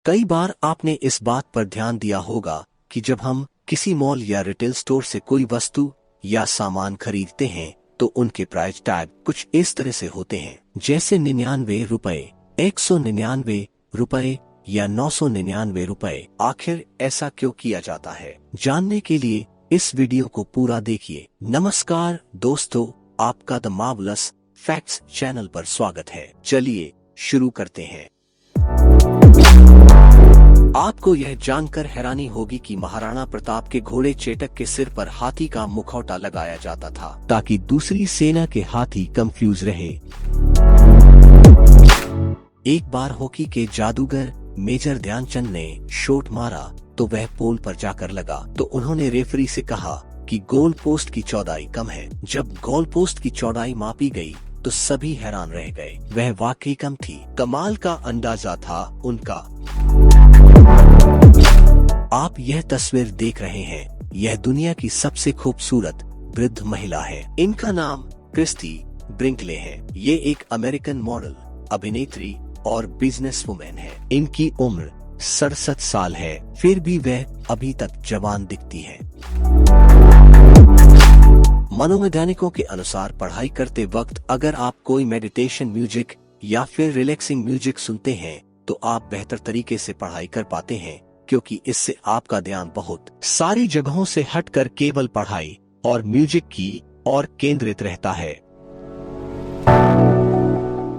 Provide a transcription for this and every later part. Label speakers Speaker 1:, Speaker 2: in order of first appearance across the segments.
Speaker 1: कई बार आपने इस बात पर ध्यान दिया होगा कि जब हम किसी मॉल या रिटेल स्टोर से कोई वस्तु या सामान खरीदते हैं तो उनके प्राइस टैग कुछ इस तरह से होते हैं, जैसे 99 रुपए, 199 रुपए या 999 रुपए। आखिर ऐसा क्यों किया जाता है, जानने के लिए इस वीडियो को पूरा देखिए। नमस्कार दोस्तों, आपका द मार्वलस फैक्ट्स चैनल पर स्वागत है। चलिए शुरू करते हैं। आपको यह जानकर हैरानी होगी कि महाराणा प्रताप के घोड़े चेतक के सिर पर हाथी का मुखौटा लगाया जाता था ताकि दूसरी सेना के हाथी कंफ्यूज रहे। एक बार हॉकी के जादूगर मेजर ध्यानचंद ने शॉट मारा तो वह पोल पर जाकर लगा, तो उन्होंने रेफरी से कहा कि गोल पोस्ट की चौड़ाई कम है। जब गोल पोस्ट की चौड़ाई मापी गई तो सभी हैरान रह गए, वह वाकई कम थी। कमाल का अंदाजा था उनका। आप यह तस्वीर देख रहे हैं, यह दुनिया की सबसे खूबसूरत वृद्ध महिला है। इनका नाम क्रिस्टी ब्रिंकले है। ये एक अमेरिकन मॉडल, अभिनेत्री और बिजनेस वुमेन है। इनकी उम्र 67 साल है, फिर भी वह अभी तक जवान दिखती है। मनोवैज्ञानिकों के अनुसार पढ़ाई करते वक्त अगर आप कोई मेडिटेशन म्यूजिक या फिर रिलैक्सिंग म्यूजिक सुनते हैं तो आप बेहतर तरीके से पढ़ाई कर पाते हैं, क्योंकि इससे आपका ध्यान बहुत सारी जगहों से हटकर केवल पढ़ाई और म्यूजिक की ओर केंद्रित रहता है।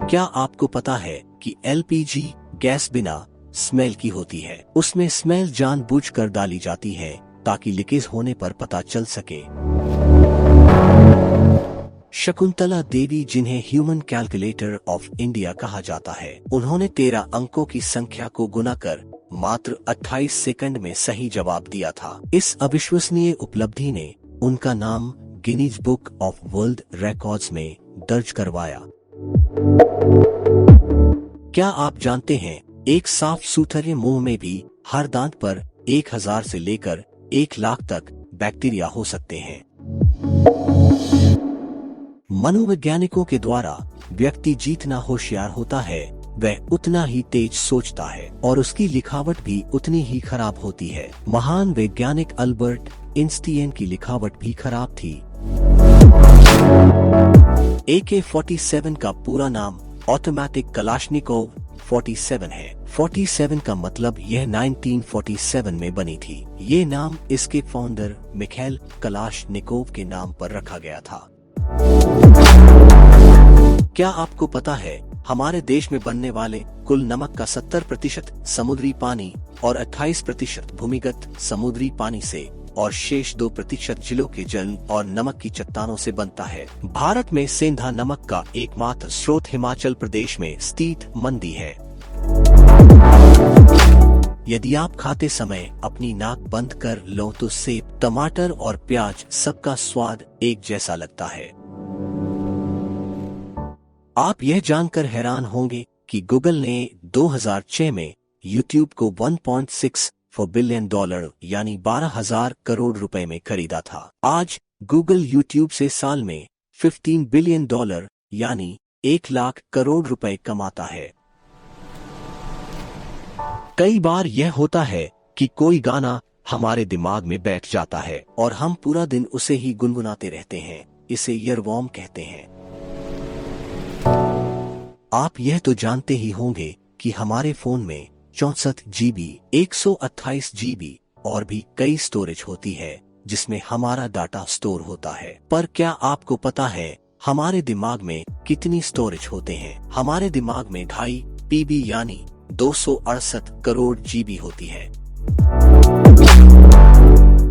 Speaker 1: क्या आपको पता है कि एलपीजी गैस बिना स्मेल की होती है? उसमें स्मेल जानबूझकर डाली जाती है ताकि लीकेज होने पर पता चल सके। शकुंतला देवी, जिन्हें ह्यूमन कैलकुलेटर ऑफ इंडिया कहा जाता है, उन्होंने 13 अंकों की संख्या को गुना कर मात्र 28 सेकंड में सही जवाब दिया था। इस अविश्वसनीय उपलब्धि ने उनका नाम Guinness book of world records में दर्ज करवाया। क्या आप जानते हैं, एक साफ सुथरे मुंह में भी हर दांत पर 1000 से लेकर 1 लाख तक बैक्टीरिया हो सकते हैं। मनोवैज्ञानिकों के द्वारा व्यक्ति जितना होशियार होता है वह उतना ही तेज सोचता है और उसकी लिखावट भी उतनी ही खराब होती है। महान वैज्ञानिक अल्बर्ट आइंस्टीन की लिखावट भी खराब थी। AK-47 का पूरा नाम ऑटोमेटिक कलाशनिकोव 47 है। 47 का मतलब यह 1947 में बनी थी। ये नाम इसके फाउंडर मिखाइल कलाशनिकोव के नाम पर रखा गया था। क्या आपको पता है, हमारे देश में बनने वाले कुल नमक का 70% समुद्री पानी और 28% भूमिगत समुद्री पानी से और शेष 2% जिलों के जल और नमक की चट्टानों से बनता है। भारत में सेंधा नमक का एकमात्र स्रोत हिमाचल प्रदेश में स्थित मंडी है। यदि आप खाते समय अपनी नाक बंद कर लो तो सेब, टमाटर और प्याज सबका स्वाद एक जैसा लगता है। आप यह जानकर हैरान होंगे कि गूगल ने 2006 में यूट्यूब को $1.64 बिलियन यानी 12,000 करोड़ रुपए में खरीदा था। आज गूगल यूट्यूब से साल में $15 बिलियन यानी 1 लाख करोड़ रुपए कमाता है। कई बार यह होता है कि कोई गाना हमारे दिमाग में बैठ जाता है और हम पूरा दिन उसे ही गुनगुनाते रहते हैं। इसे ईयरवॉर्म कहते हैं। आप यह तो जानते ही होंगे कि हमारे फोन में 64 GB, 128 GB और भी कई स्टोरेज होती है जिसमें हमारा डाटा स्टोर होता है। पर क्या आपको पता है हमारे दिमाग में कितनी स्टोरेज होते हैं? हमारे दिमाग में 2.5 PB यानी 268 करोड़ GB होती है।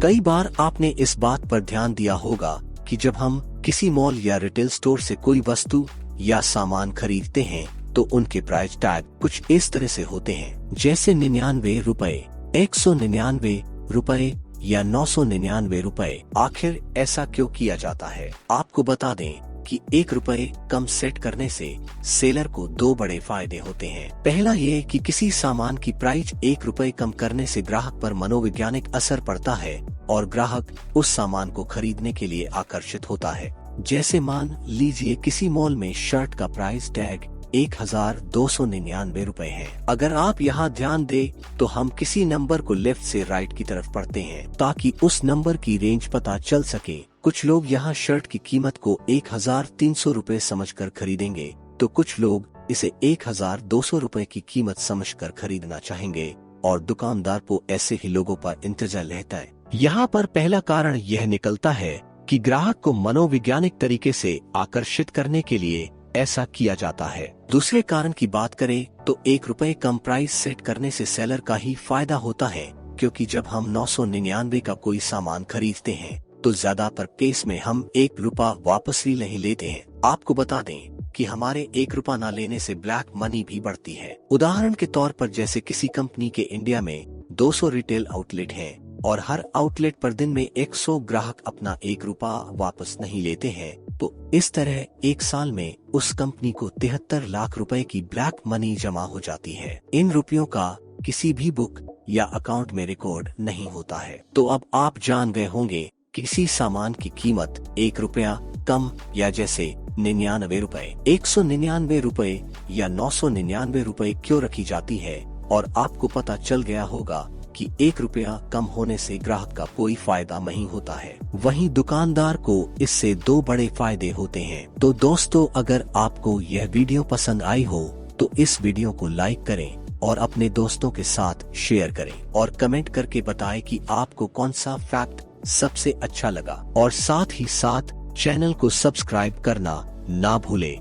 Speaker 1: कई बार आपने इस बात पर ध्यान दिया होगा कि जब हम किसी मॉल या रिटेल स्टोर से कोई वस्तु या सामान खरीदते हैं तो उनके प्राइस टैग कुछ इस तरह से होते हैं, जैसे 99 रुपए, 199 रुपए या 999 रुपए। आखिर ऐसा क्यों किया जाता है? आपको बता दें कि 1 रुपए कम सेट करने से सेलर को 2 बड़े फायदे होते हैं। पहला ये कि किसी सामान की प्राइस 1 रुपए कम करने से ग्राहक पर मनोवैज्ञानिक असर पड़ता है और ग्राहक उस सामान को खरीदने के लिए आकर्षित होता है। जैसे मान लीजिए किसी मॉल में शर्ट का प्राइस टैग 1299 है। अगर आप यहाँ ध्यान दे तो हम किसी नंबर को लेफ्ट से राइट की तरफ पढ़ते हैं ताकि उस नंबर की रेंज पता चल सके। कुछ लोग यहाँ शर्ट की कीमत को 1300 रुपए समझकर खरीदेंगे, तो कुछ लोग इसे 1200 रुपए की कीमत समझकर खरीदना चाहेंगे और दुकानदार को ऐसे ही लोगों पर इंतजार रहता है। यहाँ पर पहला कारण यह निकलता है कि ग्राहक को मनोवैज्ञानिक तरीके से आकर्षित करने के लिए ऐसा किया जाता है। दूसरे कारण की बात करें तो 1 रुपए कम प्राइस सेट करने से सेलर का ही फायदा होता है, क्योंकि जब हम 999 का कोई सामान खरीदते हैं तो ज्यादातर केस में हम 1 रुपया वापस ही नहीं लेते हैं। आपको बता दें कि हमारे 1 रुपया न लेने से ब्लैक मनी भी बढ़ती है। उदाहरण के तौर पर जैसे किसी कंपनी के इंडिया में 200 रिटेल आउटलेट हैं और हर आउटलेट पर दिन में 100 ग्राहक अपना 1 रुपया वापस नहीं लेते हैं, तो इस तरह एक साल में उस कंपनी को 73 लाख रुपए की ब्लैक मनी जमा हो जाती है। इन रुपयों का किसी भी बुक या अकाउंट में रिकॉर्ड नहीं होता है। तो अब आप जान गए होंगे किसी सामान की कीमत 1 रुपया कम या जैसे 99 रुपए, 199 रुपए या 999 रुपए क्यों रखी जाती है, और आपको पता चल गया होगा कि 1 रुपया कम होने से ग्राहक का कोई फायदा नहीं होता है, वहीं दुकानदार को इससे 2 बड़े फायदे होते हैं। तो दोस्तों, अगर आपको यह वीडियो पसंद आई हो तो इस वीडियो को लाइक करें और अपने दोस्तों के साथ शेयर करें और कमेंट करके बताएं कि आपको कौन सा फैक्ट सबसे अच्छा लगा, और साथ ही साथ चैनल को सब्सक्राइब करना ना भूलें।